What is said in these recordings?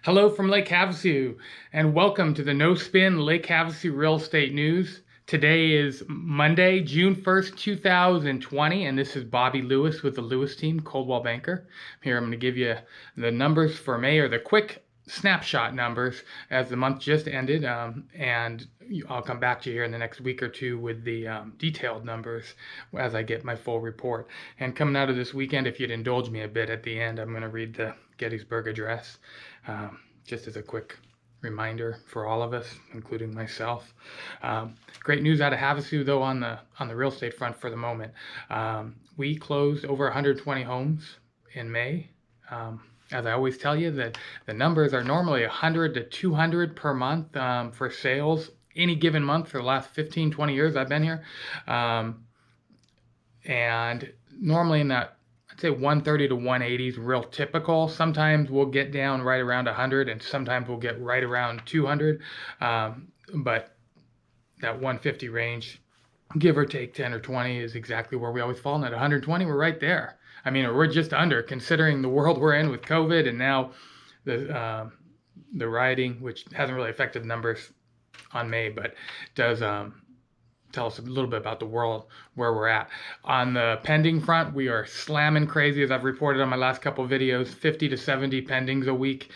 Hello from Lake Havasu, and welcome to the No Spin Lake Havasu Real Estate News. Today is Monday, June 1st, 2020, and this is Bobby Lewis with the Lewis team, Coldwell Banker. Here I'm going to give you the numbers for May, or the quick snapshot numbers as the month just ended, and I'll come back to you here in the next week or two with the detailed numbers as I get my full report. And coming out of this weekend, if you'd indulge me a bit at the end, I'm going to read the Gettysburg Address, just as a quick reminder for all of us, including myself. Great news out of Havasu, though, on the real estate front for the moment. We closed over 120 homes in May. As I always tell you, that the numbers are normally 100 to 200 per month for sales any given month for the last 15, 20 years I've been here. And normally in that, I'd say 130 to 180 is real typical. Sometimes we'll get down right around 100, and sometimes we'll get right around 200. But that 150 range, give or take 10 or 20, is exactly where we always fall. And at 120, we're right there. I mean, we're just under, considering the world we're in with COVID, and now the rioting, which hasn't really affected numbers on May, but does tell us a little bit about the world where we're at. On the pending front, we are slamming crazy, as I've reported on my last couple of videos, 50 to 70 pendings a week.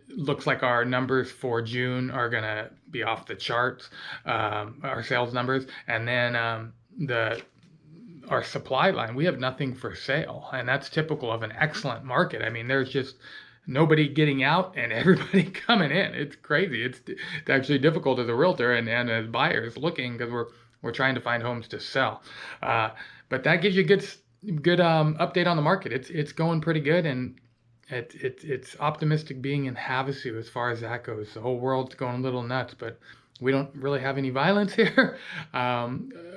Looks like our numbers for June are going to be off the charts, our sales numbers. And then our supply line, we have nothing for sale, and that's typical of an excellent market. I mean, there's just nobody getting out and everybody coming in. It's crazy. It's actually difficult as a realtor and as buyers looking, because we're trying to find homes to sell. But that gives you a good update on the market. It's going pretty good, and it's optimistic being in Havasu as far as that goes. The whole world's going a little nuts, but we don't really have any violence here.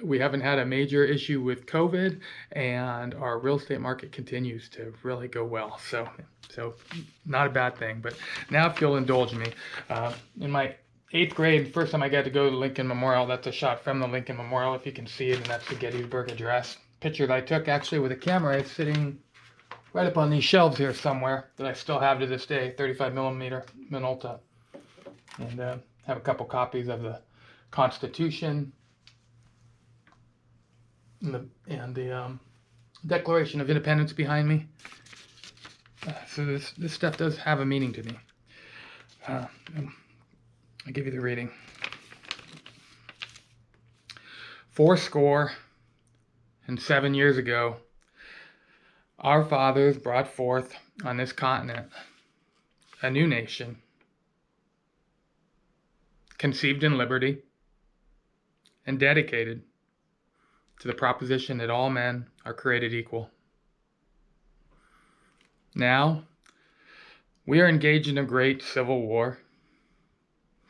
We haven't had a major issue with COVID, and our real estate market continues to really go well. So not a bad thing. But now, if you'll indulge me, in my 8th grade, first time I got to go to the Lincoln Memorial. That's a shot from the Lincoln Memorial, if you can see it, and that's the Gettysburg Address. Picture that I took actually with a camera. It's sitting right up on these shelves here somewhere that I still have to this day, 35 millimeter Minolta. And have a couple copies of the Constitution and the Declaration of Independence behind me. So this stuff does have a meaning to me. I'll give you the reading. 407 years ago, our fathers brought forth on this continent a new nation, conceived in liberty and dedicated to the proposition that all men are created equal. Now, we are engaged in a great civil war,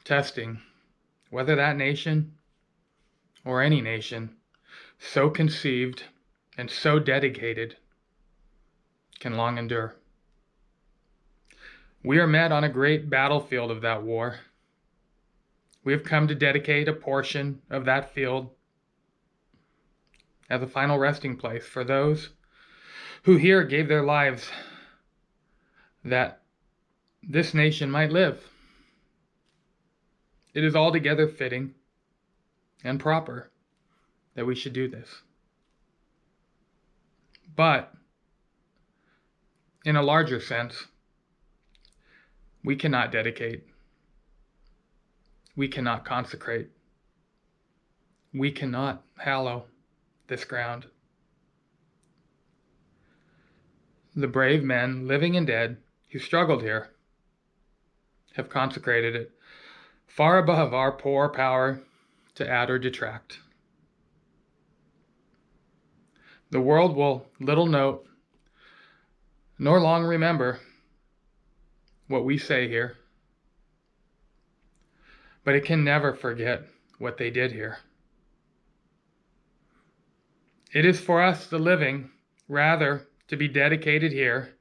testing whether that nation or any nation so conceived and so dedicated can long endure. We are met on a great battlefield of that war. We have come to dedicate a portion of that field as a final resting place for those who here gave their lives that this nation might live. It is altogether fitting and proper that we should do this. But in a larger sense, we cannot dedicate, we cannot consecrate, we cannot hallow this ground. The brave men, living and dead, who struggled here have consecrated it far above our poor power to add or detract. The world will little note nor long remember what we say here, but it can never forget what they did here. It is for us, the living, rather to be dedicated here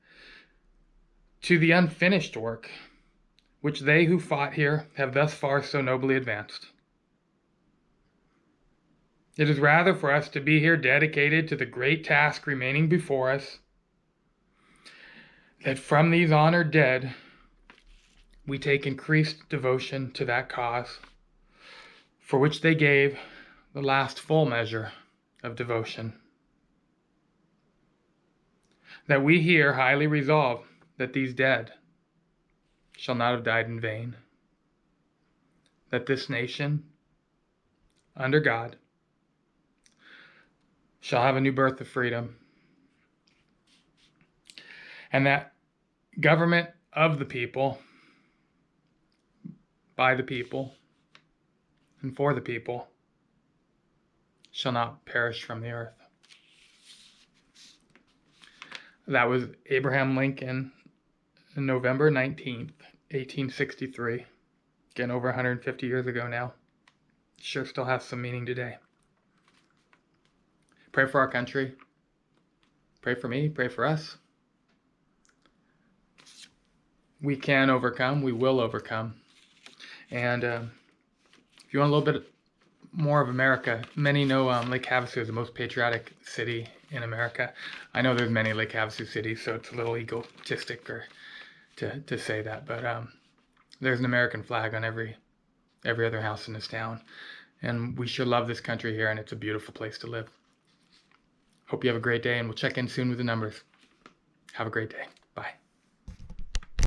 to the unfinished work which they who fought here have thus far so nobly advanced. It is rather for us to be here dedicated to the great task remaining before us, that from these honored dead we take increased devotion to that cause, for which they gave the last full measure of devotion. That we here highly resolve that these dead shall not have died in vain, that this nation, under God, shall have a new birth of freedom, and that government of the people, by the people, and for the people, shall not perish from the earth. That was Abraham Lincoln, November 19th, 1863. Again, over 150 years ago now. Sure still has some meaning today. Pray for our country. Pray for me. Pray for us. We can overcome. We will overcome. And if you want a little bit more of America, many know Lake Havasu is the most patriotic city in America. I know there's many Lake Havasu cities, so it's a little egotistic to say that, but there's an American flag on every other house in this town, and we sure love this country here, and it's a beautiful place to live. Hope you have a great day, and we'll check in soon with the numbers. Have a great day.